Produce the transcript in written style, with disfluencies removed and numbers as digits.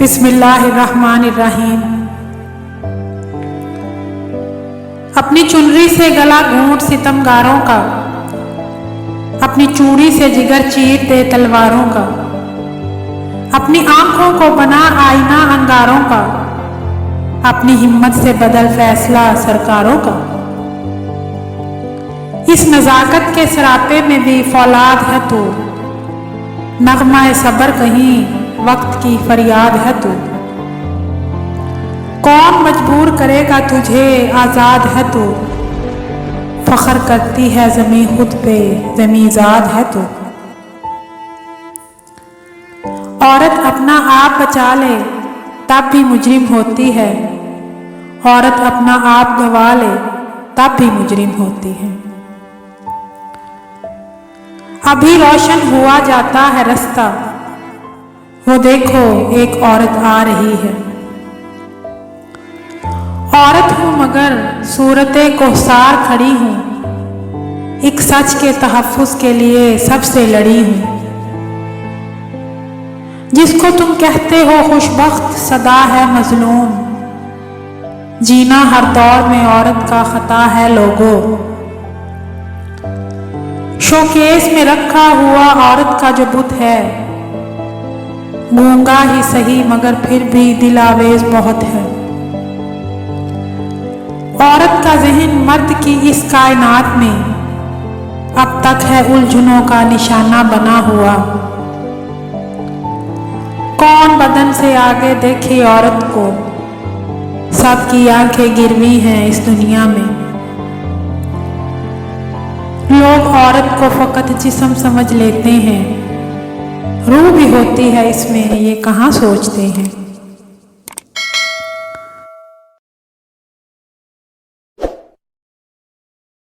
बिस्मिल्लाहिर्रहमानिर्रहीम। अपनी चुनरी से गला घूंट सितमगारों का, अपनी चूड़ी से जिगर चीर दे तलवारों का, अपनी आंखों को बना आईना अंगारों का, अपनी हिम्मत से बदल फैसला सरकारों का। इस नजाकत के सरापे में भी फौलाद है तू, नगमा सबर कहीं वक्त की फरियाद है तू। कौन मजबूर करेगा तुझे, आजाद है तू, फख्र करती है ज़मीं खुद पे, ज़मीं ज़ाद है तू। औरत अपना आप बचा ले तब भी मुजरिम होती है, औरत अपना आप गवा ले तब भी मुजरिम होती है। अभी रोशन हुआ जाता है रास्ता, वो देखो एक औरत आ रही है। औरत हूँ मगर सूरते कोहसार खड़ी हूँ, एक सच के तहफ़्फ़ुज़ के लिए सबसे लड़ी हूँ। जिसको तुम कहते हो खुशबख्त सदा है मजलूम, जीना हर दौर में औरत का खता है लोगों। शोकेस में रखा हुआ औरत का जो बुत है, गूंगा ही सही मगर फिर भी दिलावेज बहुत है। औरत का ज़हन मर्द की इस कायनात में अब तक है उलझनों का निशाना बना हुआ। कौन बदन से आगे देखे औरत को, सबकी आंखें गिरवी हैं इस दुनिया में। लोग औरत को फकत जिस्म समझ लेते हैं, रूह भी होती है इसमें, ये कहाँ सोचते हैं।